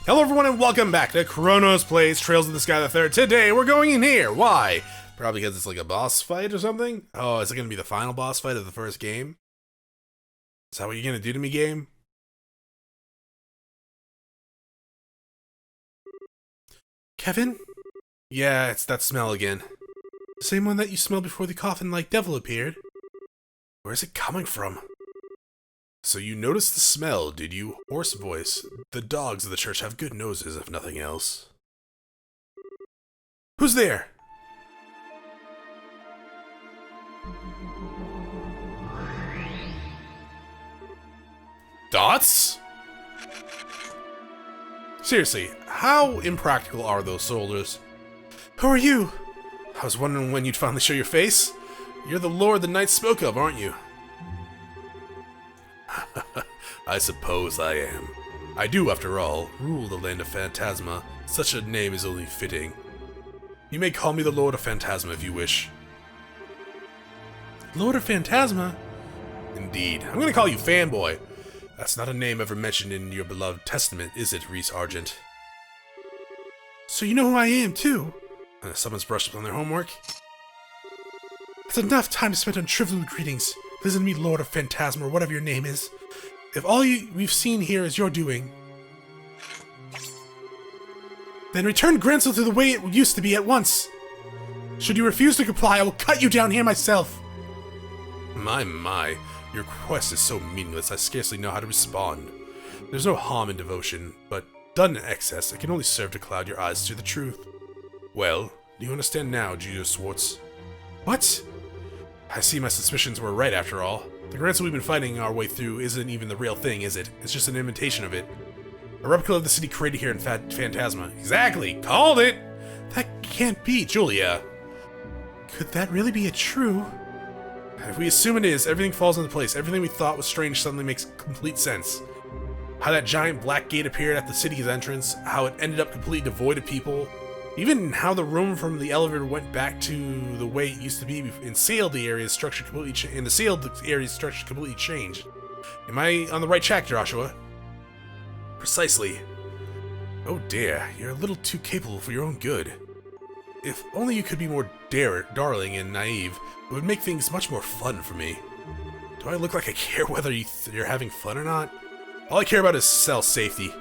Hello everyone and welcome back to Chronos Plays Trails of the Sky the Third. Today we're going in here. Why? Probably because it's like a boss fight or something? Oh, is it going to be the final boss fight of the first game? Is that what you're going to do to me, game? Kevin? Yeah, it's that smell again. The same one that you smelled before the coffin-like devil appeared. Where's it coming from? So you noticed the smell, did you? Hoarse voice. The dogs of the church have good noses, if nothing else. Who's there? Dots? Seriously, how impractical are those soldiers? Who are you? I was wondering when you'd finally show your face. You're the lord the knights spoke of, aren't you? I suppose I am. I do, after all, rule the land of Phantasma. Such a name is only fitting. You may call me the Lord of Phantasma if you wish. Lord of Phantasma? Indeed. I'm gonna call you Fanboy. That's not a name ever mentioned in your beloved testament, is it, Reese Argent? So you know who I am, too? Someone's brushed up on their homework? That's enough time spent on trivial greetings. Listen to me, Lord of Phantasma, or whatever your name is. If all we've seen here is your doing, then return Gralsritter to the way it used to be at once. Should you refuse to comply, I will cut you down here myself. My, your quest is so meaningless I scarcely know how to respond. There's no harm in devotion, but done in excess, it can only serve to cloud your eyes to the truth. Well, do you understand now, Julius Swartz? What? I see my suspicions were right after all. The Gralsritter we've been fighting our way through isn't even the real thing, is it? It's just an imitation of it. A replica of the city created here in Phantasma. Exactly! Called it! That can't be, Julia. Could that really be true? If we assume it is, everything falls into place. Everything we thought was strange suddenly makes complete sense. How that giant black gate appeared at the city's entrance, how it ended up completely devoid of people, even how the room from the elevator went back to the way it used to be and sealed the area's structure completely changed. Am I on the right track, Joshua? Precisely. Oh dear, you're a little too capable for your own good. If only you could be more darling and naive, it would make things much more fun for me. Do I look like I care whether you're having fun or not? All I care about is cell safety.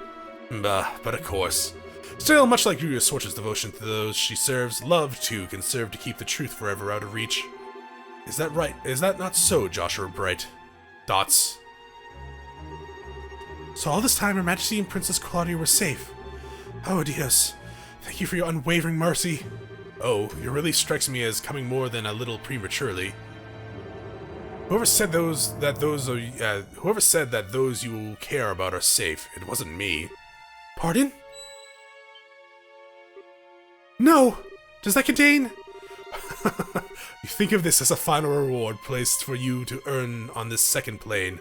But of course. Still, much like Julia Swartz's devotion to those she serves, love, too, can serve to keep the truth forever out of reach. Is that right? Is that not so, Joshua Bright? Dots. So all this time, Her Majesty and Princess Claudia were safe. Oh, Dios. Thank you for your unwavering mercy. Oh, your release strikes me as coming more than a little prematurely. Whoever said that those you care about are safe, it wasn't me. Pardon? No! Does that contain? You think of this as a final reward placed for you to earn on this second plane.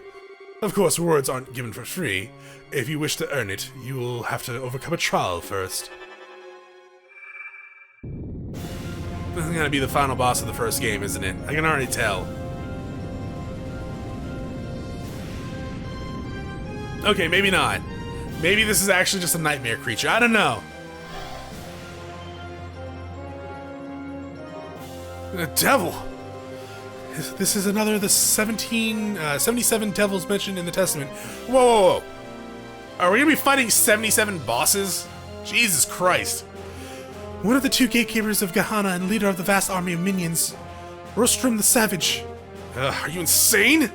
Of course, rewards aren't given for free. If you wish to earn it, you will have to overcome a trial first. This is gonna be the final boss of the first game, isn't it? I can already tell. Okay, maybe not. Maybe this is actually just a nightmare creature. I don't know. A devil! This is another of the 77 devils mentioned in the Testament. Whoa! Are we gonna be fighting 77 bosses? Jesus Christ. One of the two gatekeepers of Gehenna and leader of the vast army of minions. Rostrum the Savage. Are you insane?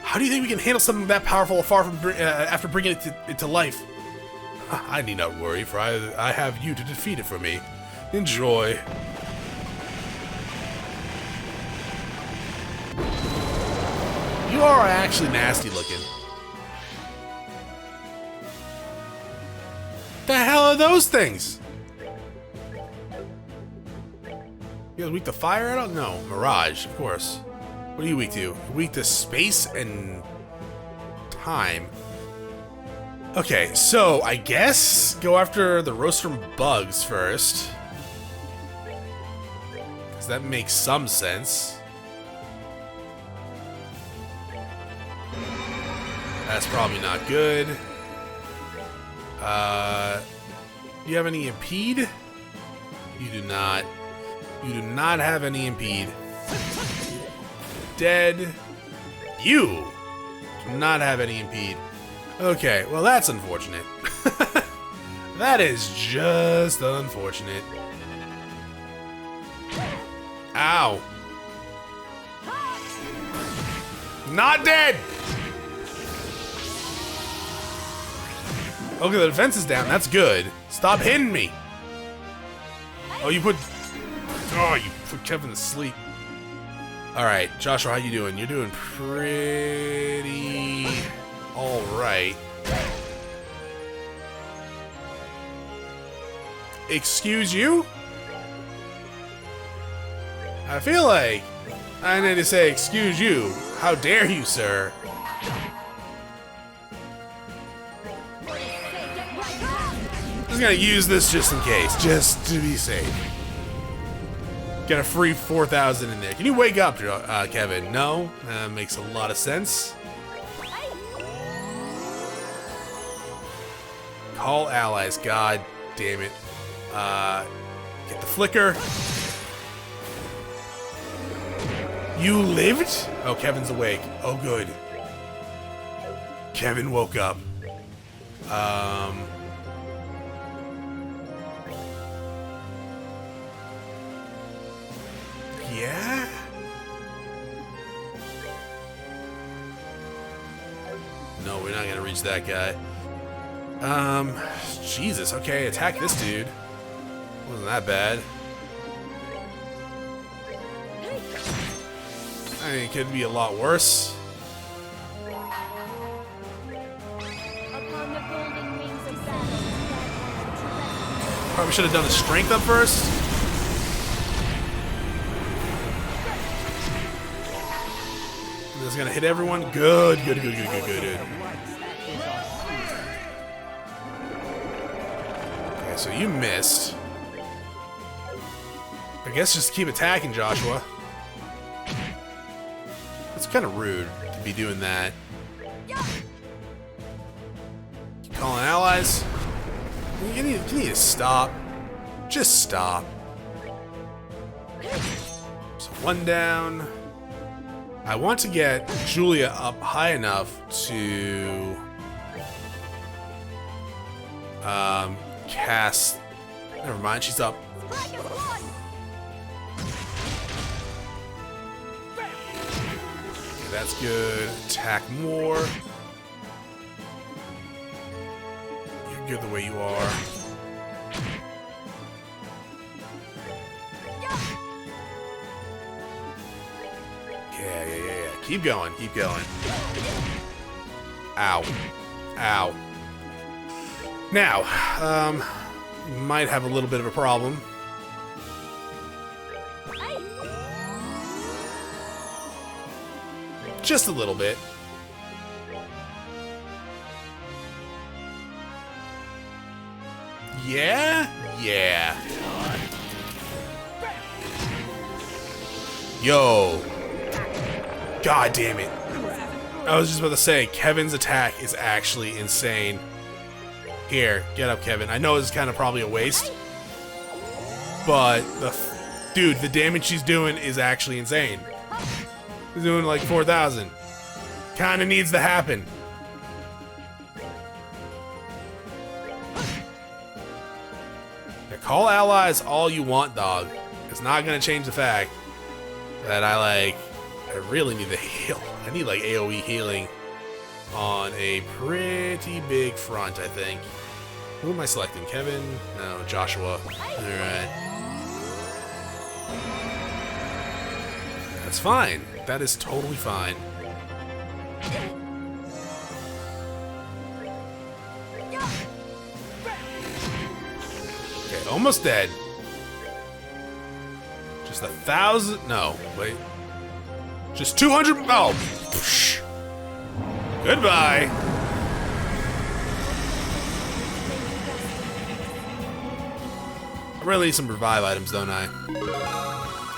How do you think we can handle something that powerful after bringing it to life? I need not worry, for I have you to defeat it for me. Enjoy. You are actually nasty looking. The hell are those things? You guys weak to fire? I don't know. Mirage, of course. What are you weak to? You're weak to space and time. Okay, so I guess go after the Rostrum bugs first. Because that makes some sense. That's probably not good. Do you have any impede? You do not. You do not have any impede. Dead. You do not have any impede. Okay, well that's unfortunate. That is just unfortunate. Ow. Not dead! Okay, the defense is down. That's good. Stop hitting me. Oh, you put Kevin to sleep. Alright, Joshua, how you doing? You're doing pretty alright. Excuse you? I feel like I need to say excuse you. How dare you, sir? I'm just gonna use this just in case, just to be safe. Got a free 4,000 in there. Can you wake up, Kevin? No? That makes a lot of sense. Call allies. God damn it. Get the flicker. You lived? Oh, Kevin's awake. Oh, good. Kevin woke up. Yeah? No, we're not gonna reach that guy. Jesus, okay, attack this dude. Wasn't that bad. I mean, it could be a lot worse. Probably should have done the strength up first. This is gonna hit everyone. Good. Okay, so you missed. I guess just keep attacking, Joshua. It's kind of rude to be doing that. Keep calling allies. You need to stop. Just stop. So one down. I want to get Julia up high enough to cast. Never mind, she's up. Okay, that's good. Attack more. You're good the way you are. Yeah. Keep going. Ow. Now, might have a little bit of a problem. Just a little bit. Yeah. Yo. God damn it. I was just about to say, Kevin's attack is actually insane. Here, get up, Kevin. I know this is kind of probably a waste, but dude, the damage she's doing is actually insane. She's doing like 4,000. Kind of needs to happen. Yeah, call allies all you want, dog. It's not gonna change the fact that I really need to heal. I need like AoE healing on a pretty big front, I think. Who am I selecting? Kevin? No, Joshua. Alright. That's fine. That is totally fine. Okay, almost dead. Just 1,000. No, wait. Just 200. Oh. Psh. Goodbye. I really need some revive items, don't I?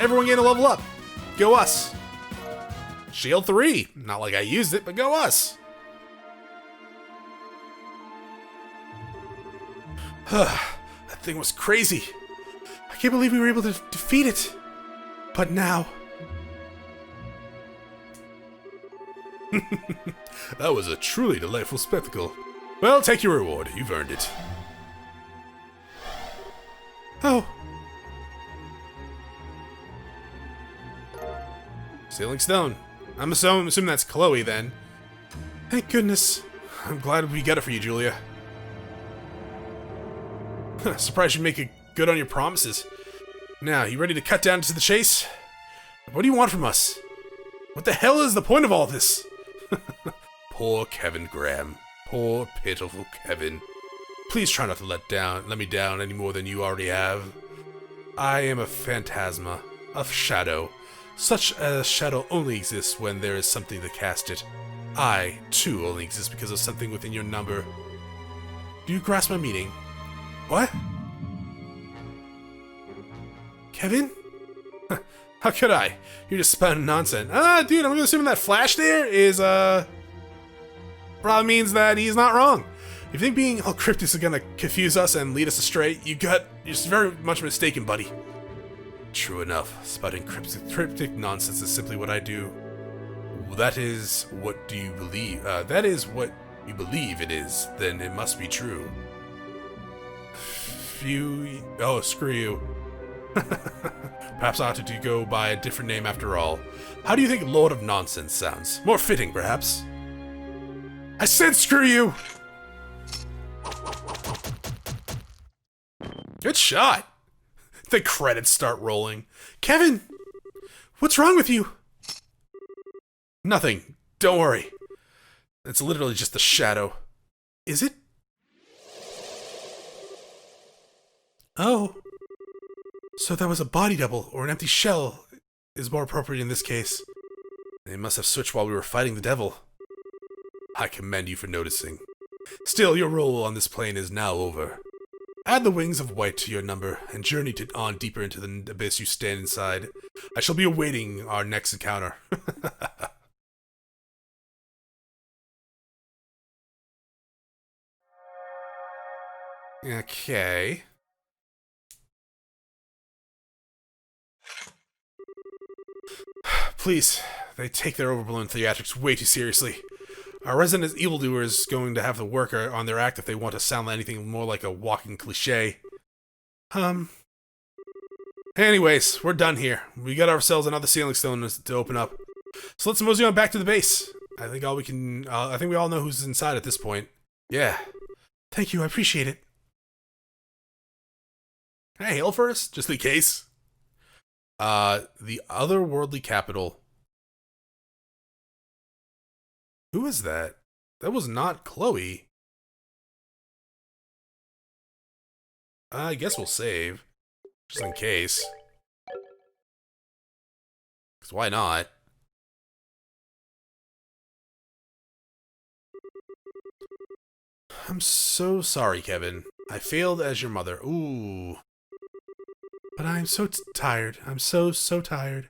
Everyone get a level up. Go us. Shield 3. Not like I used it, but go us. thing was crazy. I can't believe we were able to defeat it. But now... That was a truly delightful spectacle. Well, take your reward. You've earned it. Oh. Sealing stone. I'm assuming that's Chloe, then. Thank goodness. I'm glad we got it for you, Julia. Surprised you make it good on your promises. Now, you ready to cut down to the chase? What do you want from us? What the hell is the point of all this? Poor Kevin Graham. Poor, pitiful Kevin. Please try not to let me down any more than you already have. I am a phantasma, a shadow. Such a shadow only exists when there is something to cast it. I, too, only exist because of something within your number. Do you grasp my meaning? What? Kevin? How could I? You're just spouting nonsense. Dude, I'm assuming that flash there is, probably means that he's not wrong. If you think being all cryptic is gonna confuse us and lead us astray, you're just very much mistaken, buddy. True enough, spouting cryptic nonsense is simply what I do. That is what do you believe? That is what you believe it is. Then it must be true. Oh, screw you. Perhaps I ought to go by a different name after all. How do you think Lord of Nonsense sounds? More fitting, perhaps. I said screw you! Good shot! The credits start rolling. Kevin! What's wrong with you? Nothing. Don't worry. It's literally just a shadow. Is it? Oh. So that was a body double, or an empty shell, is more appropriate in this case. They must have switched while we were fighting the devil. I commend you for noticing. Still, your role on this plane is now over. Add the wings of white to your number, and journey on deeper into the abyss you stand inside. I shall be awaiting our next encounter. Okay. Please, they take their overblown theatrics way too seriously. Our resident evildoer is going to have to work on their act if they want to sound anything more like a walking cliche. Anyways, we're done here. We got ourselves another sealing stone to open up. So let's mosey on back to the base. I think we all know who's inside at this point. Yeah. Thank you, I appreciate it. Can I hail first, just in case? The otherworldly capital. Who is that? That was not Chloe. I guess we'll save. Just in case. Because why not? I'm so sorry, Kevin. I failed as your mother. Ooh. But I'm so tired. I'm so tired.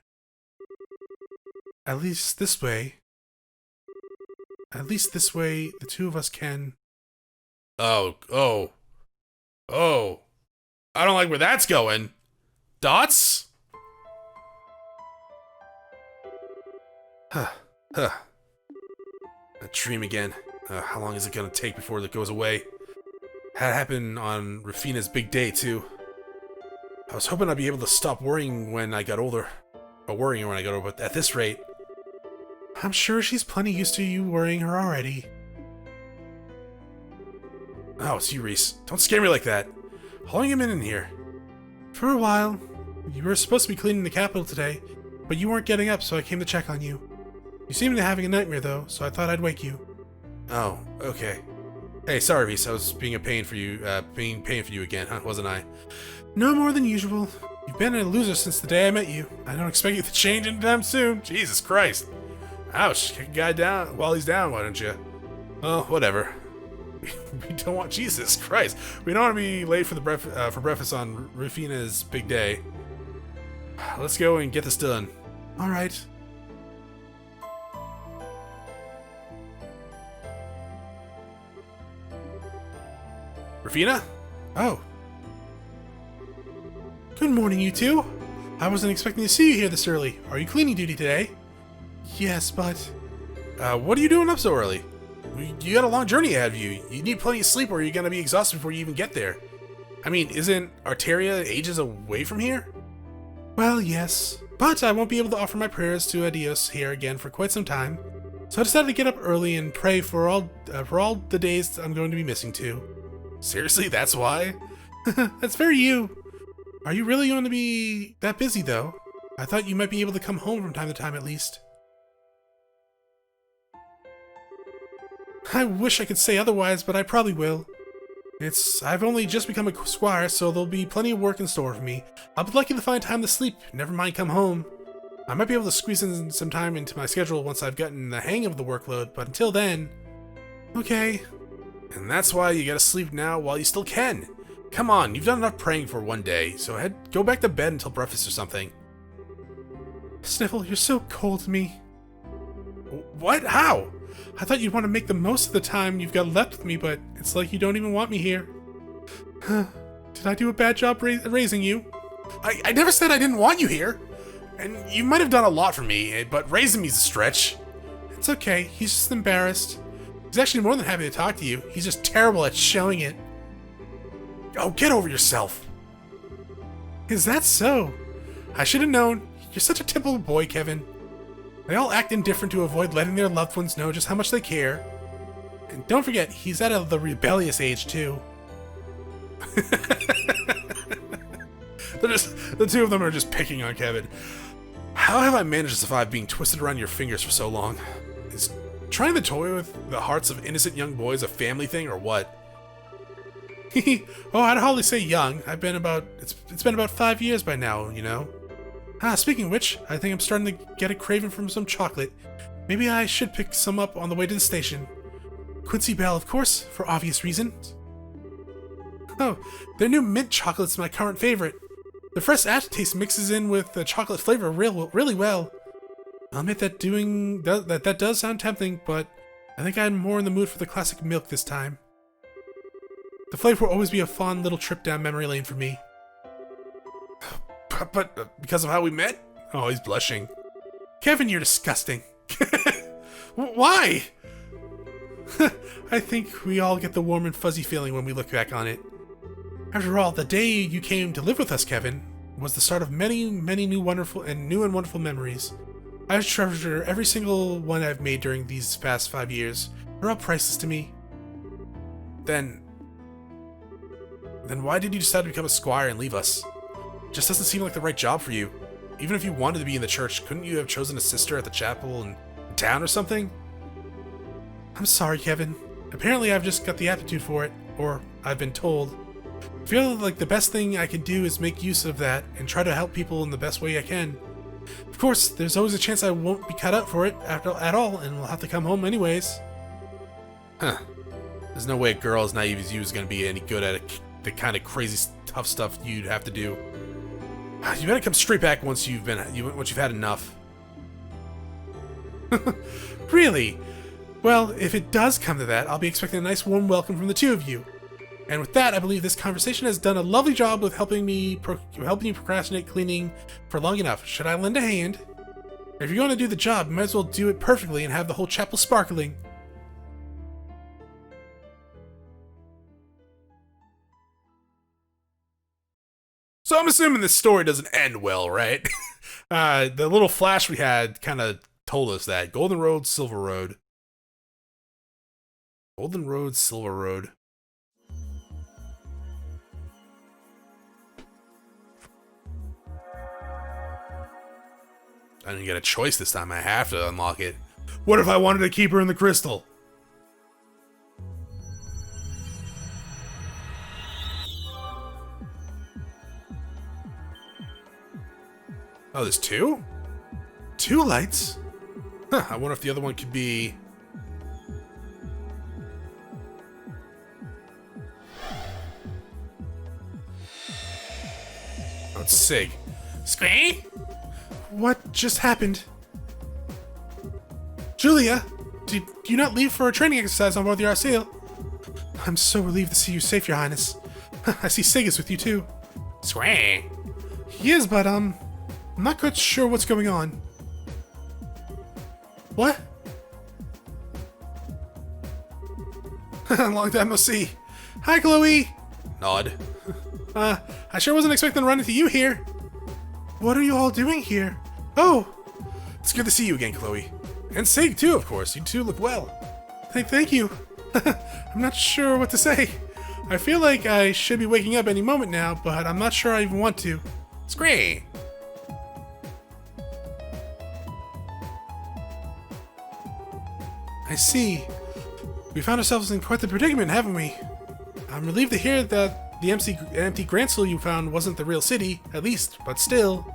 At least this way, the two of us can... Oh. I don't like where that's going. Dots? A dream again. How long is it gonna take before it goes away? Had happened on Rufina's big day, too. I was hoping I'd be able to stop worrying when I got older. But at this rate... I'm sure she's plenty used to you worrying her already. Oh, it's you, Reese. Don't scare me like that. How long have you been in here? For a while. You were supposed to be cleaning the capital today, but you weren't getting up, so I came to check on you. You seemed to be having a nightmare, though, so I thought I'd wake you. Oh, okay. Hey, sorry, Reese. I was being a pain for you again, huh? Wasn't I? No more than usual. You've been a loser since the day I met you. I don't expect you to change anytime soon. Jesus Christ. Ouch, kick a guy down while he's down, why don't you? Oh, whatever. We don't want... Jesus Christ. We don't want to be late for the breakfast on Rufina's big day. Let's go and get this done. Alright. Rufina? Oh. Good morning, you two. I wasn't expecting to see you here this early. Are you cleaning duty today? Yes, but... what are you doing up so early? You got a long journey ahead of you. You need plenty of sleep or you're gonna be exhausted before you even get there. I mean, isn't Arteria ages away from here? Well, yes. But I won't be able to offer my prayers to Adios here again for quite some time. So I decided to get up early and pray for all the days I'm going to be missing too. Seriously, that's why? That's very you. Are you really going to be that busy, though? I thought you might be able to come home from time to time, at least. I wish I could say otherwise, but I probably will. I've only just become a squire, so there'll be plenty of work in store for me. I'll be lucky to find time to sleep, never mind come home. I might be able to squeeze in some time into my schedule once I've gotten the hang of the workload, but until then... Okay. And that's why you gotta sleep now while you still can. Come on, you've done enough praying for one day, so go back to bed until breakfast or something. Sniffle, you're so cold to me. What? How? I thought you'd want to make the most of the time you've got left with me, but it's like you don't even want me here. Did I do a bad job raising you? I never said I didn't want you here. And you might have done a lot for me, but raising me's a stretch. It's okay, he's just embarrassed. He's actually more than happy to talk to you. He's just terrible at showing it. Oh, get over yourself. Is that so? I should have known. You're such a typical boy, Kevin. They all act indifferent to avoid letting their loved ones know just how much they care. And don't forget, he's at the rebellious age, too. The two of them are just picking on Kevin. How have I managed to survive being twisted around your fingers for so long? Is trying to toy with the hearts of innocent young boys a family thing, or what? Oh, I'd hardly say young. It's been about 5 years by now, you know. Speaking of which, I think I'm starting to get a craving for some chocolate. Maybe I should pick some up on the way to the station. Quincy Bell, of course, for obvious reasons. Oh, their new mint chocolate's my current favorite. The fresh aftertaste mixes in with the chocolate flavor really well. I'll admit that that does sound tempting, but I think I'm more in the mood for the classic milk this time. The flavor will always be a fun little trip down memory lane for me. But because of how we met? Oh, he's blushing. Kevin, you're disgusting. Why? I think we all get the warm and fuzzy feeling when we look back on it. After all, the day you came to live with us, Kevin, was the start of many new and wonderful memories. I treasure every single one I've made during these past 5 years. They're all priceless to me. Then why did you decide to become a squire and leave us? Just doesn't seem like the right job for you. Even if you wanted to be in the church, couldn't you have chosen a sister at the chapel in town or something? I'm sorry, Kevin. Apparently I've just got the aptitude for it, or I've been told. I feel like the best thing I can do is make use of that and try to help people in the best way I can. Of course, there's always a chance I won't be cut out for it at all, and will have to come home anyways. Huh. There's no way a girl as naive as you is going to be any good at the kind of crazy tough stuff you'd have to do. You better come straight back once you've had enough. Really? Well, if it does come to that, I'll be expecting a nice warm welcome from the two of you. And with that, I believe this conversation has done a lovely job of helping you procrastinate cleaning for long enough. Should I lend a hand? If you're going to do the job, you might as well do it perfectly and have the whole chapel sparkling. So I'm assuming this story doesn't end well, right? The little flash we had kind of told us that. Golden Road, Silver Road. Golden Road, Silver Road. I didn't get a choice this time. I have to unlock it. What if I wanted to keep her in the crystal? Oh, there's two? Two lights? Huh, I wonder if the other one could be... Oh, it's Sig. Squee? What just happened? Julia, did you not leave for a training exercise on board the Arceal? I'm so relieved to see you safe, Your Highness. I see Sig is with you too. Squee. He is, but, I'm not quite sure what's going on. What? Long time no see. Hi, Chloe! Nod. I sure wasn't expecting to run into you here. What are you all doing here? Oh! It's good to see you again, Chloe. And Sig, too, of course. You two look well. Thank you. I'm not sure what to say. I feel like I should be waking up any moment now, but I'm not sure I even want to. It's great. I see. We found ourselves in quite the predicament, haven't we? I'm relieved to hear that the empty Gralsritter you found wasn't the real city, at least, but still.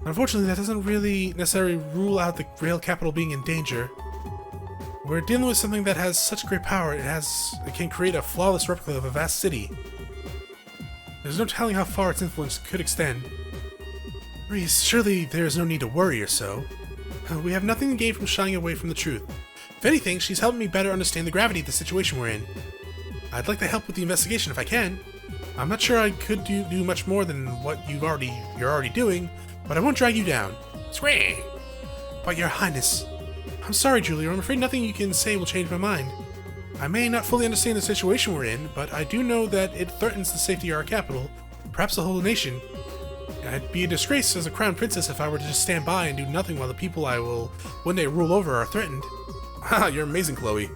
Unfortunately, that doesn't really necessarily rule out the real capital being in danger. We're dealing with something that has such great power, it can create a flawless replica of a vast city. There's no telling how far its influence could extend. Reese, surely there is no need to worry or so. We have nothing to gain from shying away from the truth. If anything, she's helped me better understand the gravity of the situation we're in. I'd like to help with the investigation if I can. I'm not sure I could do much more than what you're already doing, but I won't drag you down. Sweet. But your highness, I'm sorry, Julia, I'm afraid nothing you can say will change my mind. I may not fully understand the situation we're in, but I do know that it threatens the safety of our capital, perhaps the whole nation. I'd be a disgrace as a crown princess if I were to just stand by and do nothing while the people I will one day rule over are threatened. Haha, you're amazing, Chloe.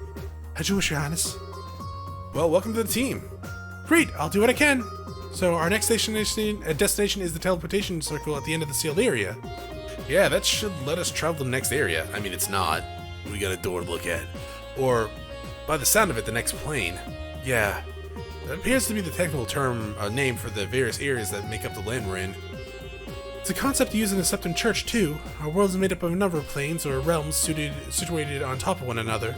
As you wish, your highness. Well, welcome to the team. Great, I'll do what I can. So our next destination is the teleportation circle at the end of the sealed area. Yeah, that should let us travel to the next area. I mean, it's not. We got a door to look at. Or, by the sound of it, the next plane. Yeah, that appears to be the technical name for the various areas that make up the land we're in. It's a concept used in the Septian Church, too. Our world is made up of a number of planes, or realms, situated on top of one another.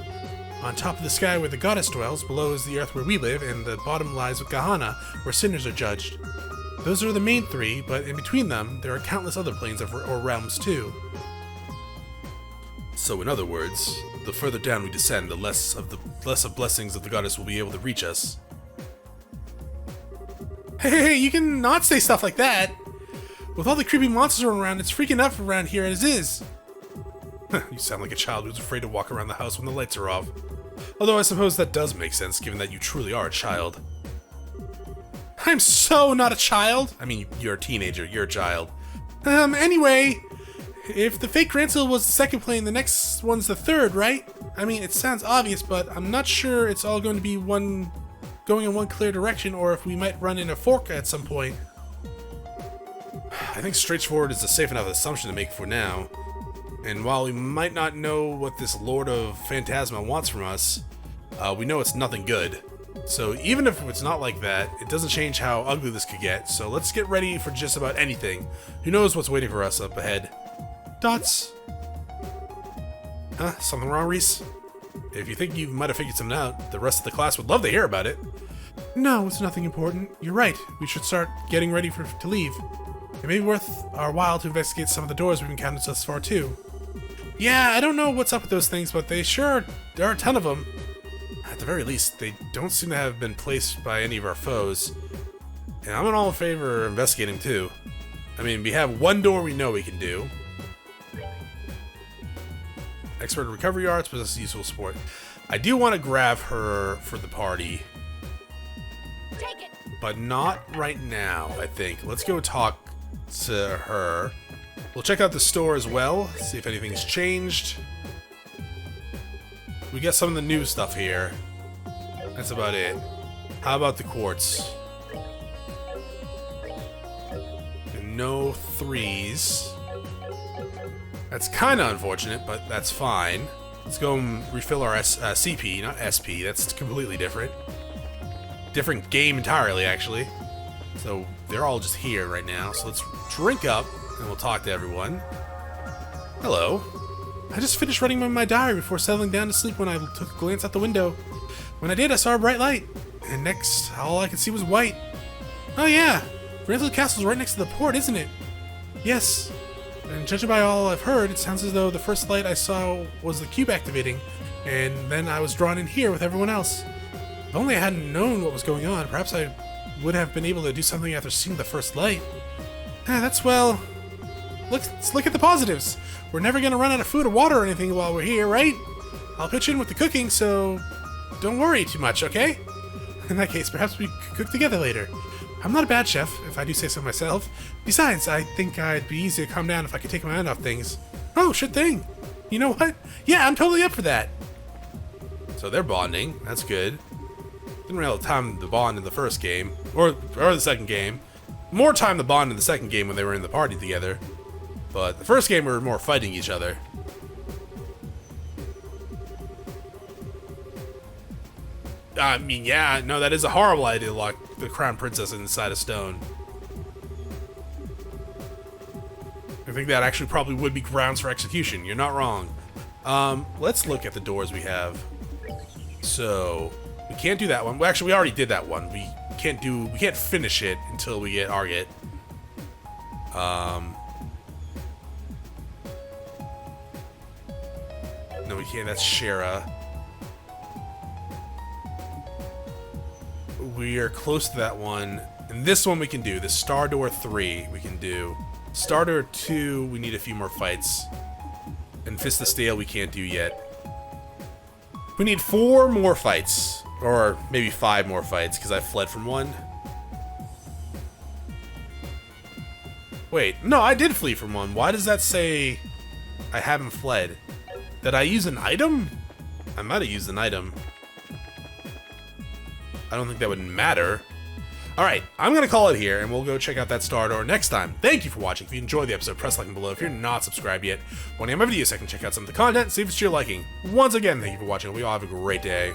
On top of the sky where the goddess dwells, below is the earth where we live, and the bottom lies with Gehenna, where sinners are judged. Those are the main three, but in between them, there are countless other planes or realms, too. So in other words, the further down we descend, the less of blessings of the goddess will be able to reach us. Hey, you can not say stuff like that! With all the creepy monsters around, it's freaking out around here as is. You sound like a child who's afraid to walk around the house when the lights are off. Although I suppose that does make sense, given that you truly are a child. I'm so not a child! I mean, you're a teenager, you're a child. Anyway, if the fake Gralsritter was the second plane, the next one's the third, right? I mean, it sounds obvious, but I'm not sure it's all going to be going in one clear direction, or if we might run in a fork at some point. I think straightforward is a safe enough assumption to make for now. And while we might not know what this Lord of Phantasma wants from us, we know it's nothing good. So even if it's not like that, it doesn't change how ugly this could get, so let's get ready for just about anything. Who knows what's waiting for us up ahead? Dots. Huh? Something wrong, Reese? If you think you might have figured something out, the rest of the class would love to hear about it. No, it's nothing important. You're right. We should start getting ready to leave. It may be worth our while to investigate some of the doors we've encountered thus far, too. Yeah, I don't know what's up with those things, but there are a ton of them. At the very least, they don't seem to have been placed by any of our foes. And I'm in all in favor of investigating, too. I mean, we have one door we know we can do. Expert recovery arts, possesses useful support. I do want to grab her for the party. Take it. But not right now, I think. Let's go talk to her. We'll check out the store as well, see if anything's changed. We got some of the new stuff here. That's about it. How about the quartz? And no threes. That's kind of unfortunate, but that's fine. Let's go and refill our CP, not SP. That's completely different. Different game entirely, actually. So they're all just here right now. So let's drink up, and we'll talk to everyone. Hello. I just finished writing my diary before settling down to sleep when I took a glance out the window. When I did, I saw a bright light. And next, all I could see was white. Oh yeah, Gralsritter Castle's right next to the port, isn't it? Yes. And judging by all I've heard, it sounds as though the first light I saw was the cube activating, and then I was drawn in here with everyone else. If only I hadn't known what was going on, perhaps I would have been able to do something after seeing the first light. That's, well... Let's look at the positives. We're never gonna run out of food or water or anything while we're here, right? I'll pitch in with the cooking, so... don't worry too much, okay? In that case, perhaps we could cook together later. I'm not a bad chef, if I do say so myself. Besides, I think I'd be easier to calm down if I could take my hand off things. Oh, sure thing. You know what? Yeah, I'm totally up for that. So they're bonding. That's good. Didn't really have time to bond in the first game. Or the second game. More time to bond in the second game when they were in the party together. But the first game we were more fighting each other. I mean, yeah, no, that is a horrible idea to lock the Crown Princess inside a stone. I think that actually probably would be grounds for execution. You're not wrong. Let's look at the doors we have. So, we can't do that one. Well, actually, we already did that one. We can't finish it until we get Argot. No, we can't. That's Shara. We are close to that one. And this one we can do. The Star Door 3 we can do. Star Door 2, we need a few more fights. And Fist of Steel we can't do yet. We need 4 more fights. Or maybe 5 more fights, because I fled from one. Wait, no, I did flee from one. Why does that say I haven't fled? Did I use an item? I might have used an item. I don't think that would matter. Alright, I'm going to call it here, and we'll go check out that Star Door next time. Thank you for watching. If you enjoyed the episode, press like below. If you're not subscribed yet, want to get my videos so I can check out some of the content, see if it's to your liking. Once again, thank you for watching. We all have a great day.